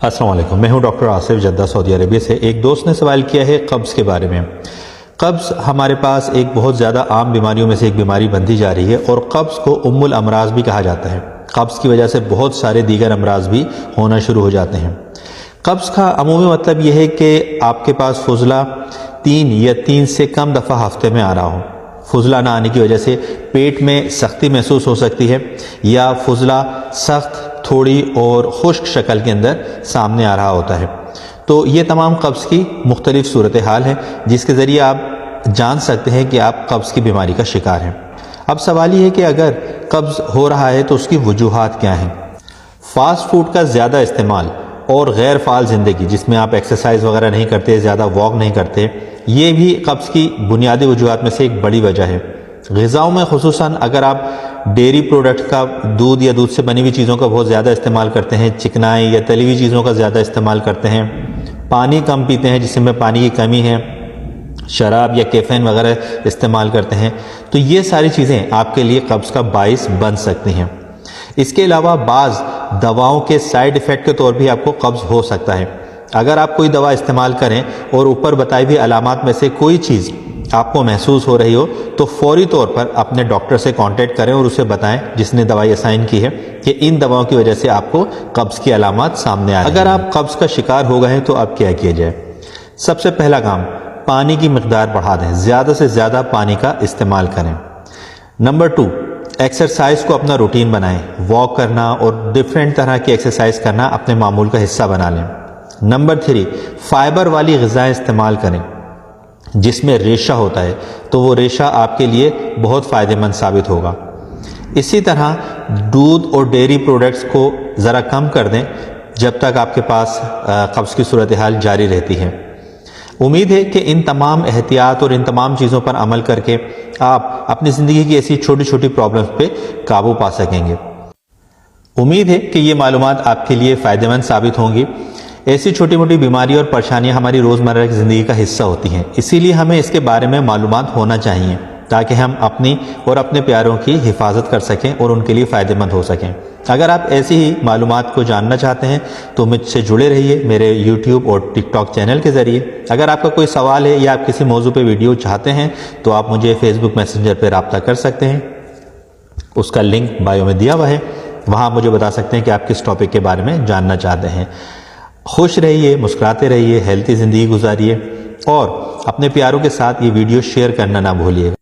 السلام علیکم، میں ہوں ڈاکٹر آصف جدہ سعودی عربیہ سے۔ ایک دوست نے سوال کیا ہے قبض کے بارے میں۔ قبض ہمارے پاس ایک بہت زیادہ عام بیماریوں میں سے ایک بیماری بنتی جا رہی ہے اور قبض کو ام الامراض بھی کہا جاتا ہے۔ قبض کی وجہ سے بہت سارے دیگر امراض بھی ہونا شروع ہو جاتے ہیں۔ قبض کا عمومی مطلب یہ ہے کہ آپ کے پاس فضلہ 3 یا 3 سے کم دفعہ ہفتے میں آ رہا ہو۔ فضلہ نہ آنے کی وجہ سے پیٹ میں سختی محسوس ہو سکتی ہے یا فضلہ سخت، تھوڑی اور خشک شکل کے اندر سامنے آ رہا ہوتا ہے۔ تو یہ تمام قبض کی مختلف صورتحال ہیں جس کے ذریعے آپ جان سکتے ہیں کہ آپ قبض کی بیماری کا شکار ہیں۔ اب سوال یہ ہے کہ اگر قبض ہو رہا ہے تو اس کی وجوہات کیا ہیں؟ فاسٹ فوڈ کا زیادہ استعمال اور غیر فعال زندگی جس میں آپ ایکسرسائز وغیرہ نہیں کرتے، زیادہ واک نہیں کرتے، یہ بھی قبض کی بنیادی وجوہات میں سے ایک بڑی وجہ ہے۔ غذاؤں میں خصوصاً اگر آپ ڈیری پروڈکٹ کا، دودھ یا دودھ سے بنی ہوئی چیزوں کا بہت زیادہ استعمال کرتے ہیں، چکنائی یا تلی ہوئی چیزوں کا زیادہ استعمال کرتے ہیں، پانی کم پیتے ہیں جس میں پانی کی کمی ہے، شراب یا کیفین وغیرہ استعمال کرتے ہیں، تو یہ ساری چیزیں آپ کے لیے قبض کا باعث بن سکتی ہیں۔ اس کے علاوہ بعض دواؤں کے سائیڈ ایفیکٹ کے طور بھی آپ کو قبض ہو سکتا ہے۔ اگر آپ کوئی دوا استعمال کریں اور اوپر بتائی ہوئی علامات میں سے کوئی چیز آپ کو محسوس ہو رہی ہو تو فوری طور پر اپنے ڈاکٹر سے کانٹیکٹ کریں اور اسے بتائیں جس نے دوائی اسائن کی ہے کہ ان دواؤں کی وجہ سے آپ کو قبض کی علامات سامنے آ رہی ہیں۔ اگر آپ قبض کا شکار ہو گئے ہیں تو اب کیا کیا جائے؟ سب سے پہلا کام، پانی کی مقدار بڑھا دیں، زیادہ سے زیادہ پانی کا استعمال کریں۔ نمبر 2، ایکسرسائز کو اپنا روٹین بنائیں، واک کرنا اور ڈیفرنٹ طرح کی ایکسرسائز کرنا اپنے معمول کا حصہ بنا لیں۔ نمبر 3، فائبر والی غذائیں استعمال کریں جس میں ریشہ ہوتا ہے، تو وہ ریشہ آپ کے لیے بہت فائدہ مند ثابت ہوگا۔ اسی طرح دودھ اور ڈیری پروڈکٹس کو ذرا کم کر دیں جب تک آپ کے پاس قبض کی صورتحال جاری رہتی ہے۔ امید ہے کہ ان تمام احتیاط اور ان تمام چیزوں پر عمل کر کے آپ اپنی زندگی کی ایسی چھوٹی چھوٹی پرابلمز پہ قابو پا سکیں گے۔ امید ہے کہ یہ معلومات آپ کے لیے فائدہ مند ثابت ہوں گی۔ ایسی چھوٹی موٹی بیماری اور پریشانیاں ہماری روزمرہ کی زندگی کا حصہ ہوتی ہیں، اسی لیے ہمیں اس کے بارے میں معلومات ہونا چاہیے تاکہ ہم اپنی اور اپنے پیاروں کی حفاظت کر سکیں اور ان کے لیے فائدہ مند ہو سکیں۔ اگر آپ ایسی ہی معلومات کو جاننا چاہتے ہیں تو مجھ سے جڑے رہیے میرے یوٹیوب اور ٹک ٹاک چینل کے ذریعے۔ اگر آپ کا کوئی سوال ہے یا آپ کسی موضوع پہ ویڈیو چاہتے ہیں تو آپ مجھے فیس بک میسنجر پہ رابطہ کر سکتے ہیں، اس کا لنک بائیو میں دیا ہوا ہے، وہاں آپ مجھے بتا سکتے ہیں کہ آپ کس ٹاپک کے بارے میں جاننا چاہتے ہیں۔ خوش رہیے، مسکراتے رہیے، ہیلتھی زندگی گزاریے اور اپنے پیاروں کے ساتھ یہ ویڈیو شیئر کرنا نہ بھولیے گا۔